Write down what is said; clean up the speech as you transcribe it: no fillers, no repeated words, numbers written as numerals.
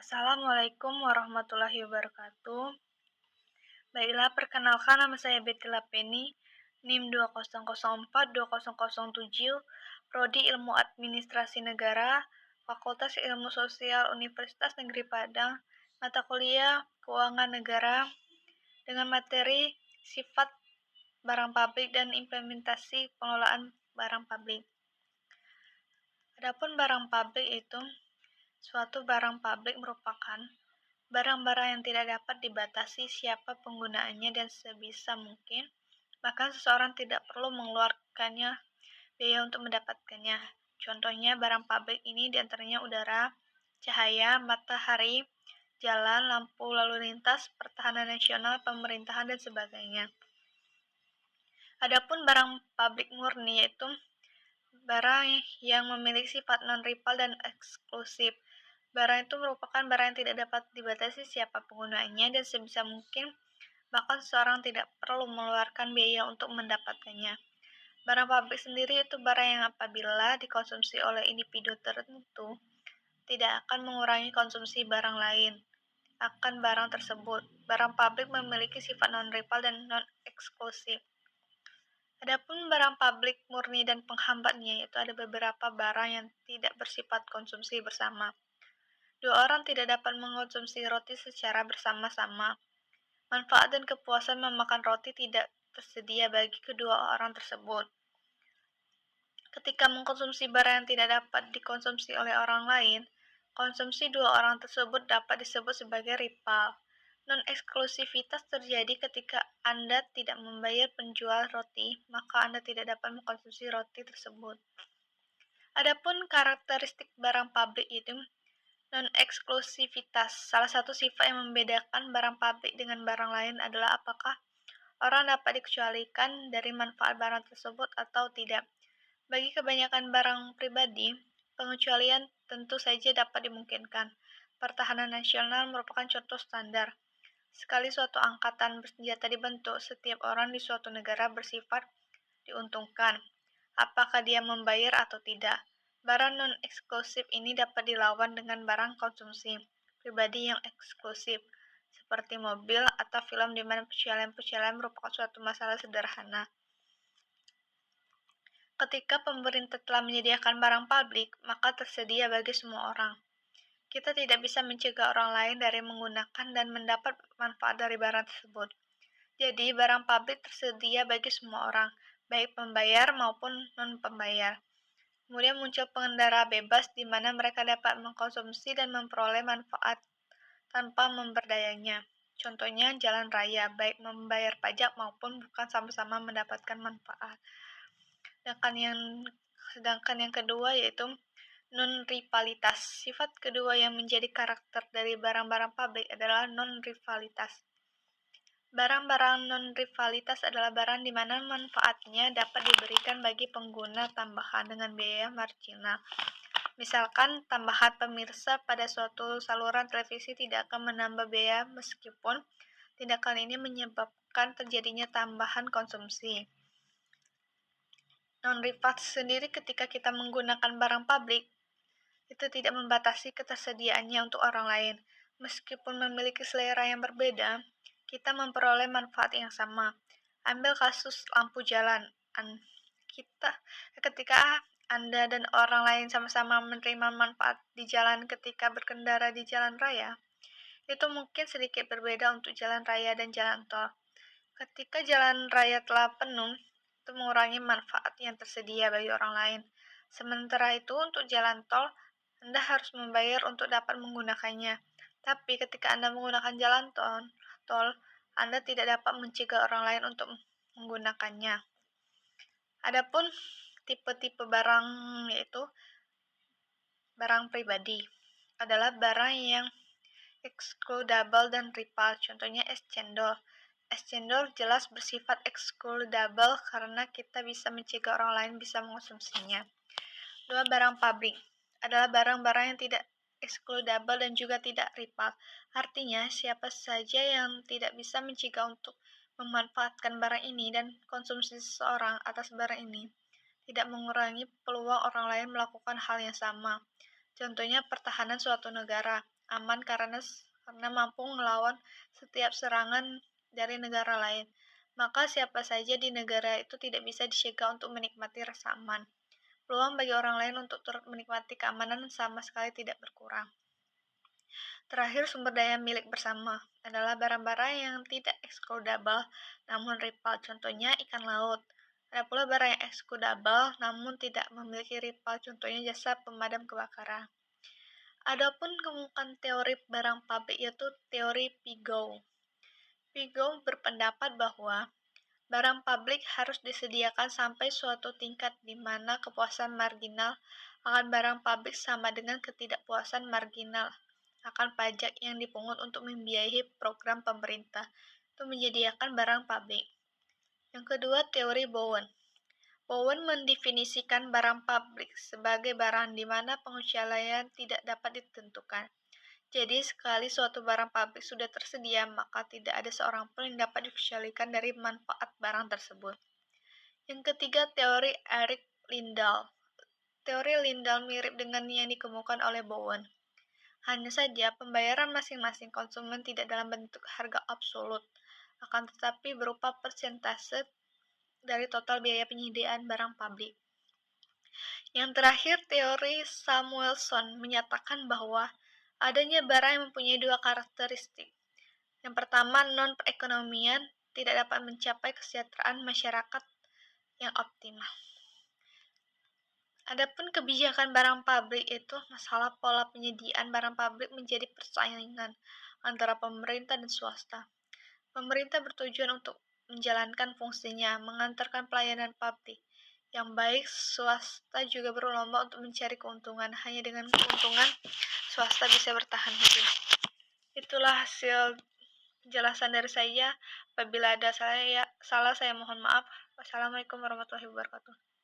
Assalamualaikum warahmatullahi wabarakatuh. Baiklah, perkenalkan nama saya Betty Lapeni, NIM 200420007, Prodi Ilmu Administrasi Negara, Fakultas Ilmu Sosial Universitas Negeri Padang, mata kuliah Keuangan Negara, dengan materi sifat barang pabrik dan implementasi pengelolaan barang pabrik. Adapun barang pabrik itu, suatu barang pabrik merupakan barang-barang yang tidak dapat dibatasi siapa penggunaannya dan sebisa mungkin, bahkan seseorang tidak perlu mengeluarkannya biaya untuk mendapatkannya. Contohnya barang pabrik ini diantaranya udara, cahaya, matahari, jalan, lampu lalu lintas, pertahanan nasional, pemerintahan, dan sebagainya. Adapun barang pabrik murni yaitu barang yang memiliki sifat non-rival dan eksklusif. Barang itu merupakan barang yang tidak dapat dibatasi siapa penggunaannya dan sebisa mungkin bahkan seseorang tidak perlu mengeluarkan biaya untuk mendapatkannya. Barang pabrik sendiri itu barang yang apabila dikonsumsi oleh individu tertentu tidak akan mengurangi konsumsi barang lain akan barang tersebut. Barang pabrik memiliki sifat non-rival dan non-eksklusif. Adapun barang pabrik murni dan penghambatnya yaitu ada beberapa barang yang tidak bersifat konsumsi bersama. Dua orang tidak dapat mengonsumsi roti secara bersama-sama. Manfaat dan kepuasan memakan roti tidak tersedia bagi kedua orang tersebut. Ketika mengkonsumsi barang yang tidak dapat dikonsumsi oleh orang lain, konsumsi dua orang tersebut dapat disebut sebagai rival. Non-eksklusivitas terjadi ketika Anda tidak membayar penjual roti, maka Anda tidak dapat mengkonsumsi roti tersebut. Adapun karakteristik barang pabrik itu non-eksklusivitas. Salah satu sifat yang membedakan barang pabrik dengan barang lain adalah apakah orang dapat dikecualikan dari manfaat barang tersebut atau tidak. Bagi kebanyakan barang pribadi, pengecualian tentu saja dapat dimungkinkan. Pertahanan nasional merupakan contoh standar. Sekali suatu angkatan bersenjata dibentuk, setiap orang di suatu negara bersifat diuntungkan, apakah dia membayar atau tidak. Barang non-eksklusif ini dapat dilawan dengan barang konsumsi pribadi yang eksklusif, seperti mobil atau film di mana percelian-percelian merupakan suatu masalah sederhana. Ketika pemerintah telah menyediakan barang publik, maka tersedia bagi semua orang. Kita tidak bisa mencegah orang lain dari menggunakan dan mendapat manfaat dari barang tersebut. Jadi, barang publik tersedia bagi semua orang, baik pembayar maupun non-pembayar. Kemudian muncul pengendara bebas di mana mereka dapat mengkonsumsi dan memperoleh manfaat tanpa memberdayanya. Contohnya jalan raya, baik membayar pajak maupun bukan sama-sama mendapatkan manfaat. Sedangkan yang kedua yaitu non-rivalitas. Sifat kedua yang menjadi karakter dari barang-barang pabrik adalah non-rivalitas. Barang-barang non-rivalitas adalah barang di mana manfaatnya dapat diberikan bagi pengguna tambahan dengan biaya marginal. Misalkan, tambahan pemirsa pada suatu saluran televisi tidak akan menambah biaya meskipun tindakan ini menyebabkan terjadinya tambahan konsumsi. Non-rivalitas sendiri ketika kita menggunakan barang pabrik, itu tidak membatasi ketersediaannya untuk orang lain. Meskipun memiliki selera yang berbeda, kita memperoleh manfaat yang sama. Ambil kasus lampu jalan. Ketika Anda dan orang lain sama-sama menerima manfaat di jalan ketika berkendara di jalan raya, itu mungkin sedikit berbeda untuk jalan raya dan jalan tol. Ketika jalan raya telah penuh, itu mengurangi manfaat yang tersedia bagi orang lain. Sementara itu, untuk jalan tol, Anda harus membayar untuk dapat menggunakannya. Tapi ketika Anda menggunakan jalan tol, Anda tidak dapat mencegah orang lain untuk menggunakannya. Adapun tipe-tipe barang yaitu barang pribadi adalah barang yang ekskludabel dan rival. Contohnya es cendol. Es cendol jelas bersifat ekskludabel karena kita bisa mencegah orang lain bisa mengonsumsinya. Dua, barang pabrik adalah barang-barang yang tidak ekskludabel dan juga tidak rival. Artinya, siapa saja yang tidak bisa mencegah untuk memanfaatkan barang ini dan konsumsi seseorang atas barang ini tidak mengurangi peluang orang lain melakukan hal yang sama. Contohnya pertahanan suatu negara. aman karena mampu melawan setiap serangan dari negara lain. Maka siapa saja di negara itu tidak bisa dicegah untuk menikmati rasa aman. Peluang bagi orang lain untuk turut menikmati keamanan sama sekali tidak berkurang. Terakhir, sumber daya milik bersama adalah barang-barang yang tidak eksklusif namun rival, contohnya ikan laut. Ada pula barang yang eksklusif namun tidak memiliki rival, contohnya jasa pemadam kebakaran. Adapun kemukakan teori barang publik yaitu teori Piaget. Piaget berpendapat bahwa barang publik harus disediakan sampai suatu tingkat di mana kepuasan marginal akan barang publik sama dengan ketidakpuasan marginal akan pajak yang dipungut untuk membiayai program pemerintah untuk menyediakan barang publik. Yang kedua, teori Bowen. Bowen mendefinisikan barang publik sebagai barang di mana pengecualian tidak dapat ditentukan. Jadi, sekali suatu barang publik sudah tersedia, maka tidak ada seorang pun yang dapat dikecualikan dari manfaat barang tersebut. Yang ketiga, teori Eric Lindahl. Teori Lindahl mirip dengan yang dikemukakan oleh Bowen. Hanya saja, pembayaran masing-masing konsumen tidak dalam bentuk harga absolut, akan tetapi berupa persentase dari total biaya penyediaan barang publik. Yang terakhir, teori Samuelson menyatakan bahwa adanya barang yang mempunyai dua karakteristik. Yang pertama, non-perekonomian tidak dapat mencapai kesejahteraan masyarakat yang optimal. Adapun kebijakan barang publik itu masalah pola penyediaan barang publik menjadi persaingan antara pemerintah dan swasta. Pemerintah bertujuan untuk menjalankan fungsinya, mengantarkan pelayanan publik yang baik. Swasta juga berlomba untuk mencari keuntungan. Hanya dengan keuntungan, swasta bisa bertahan hidup. Itulah hasil penjelasan dari saya. Apabila ada salah, saya mohon maaf. Wassalamualaikum warahmatullahi wabarakatuh.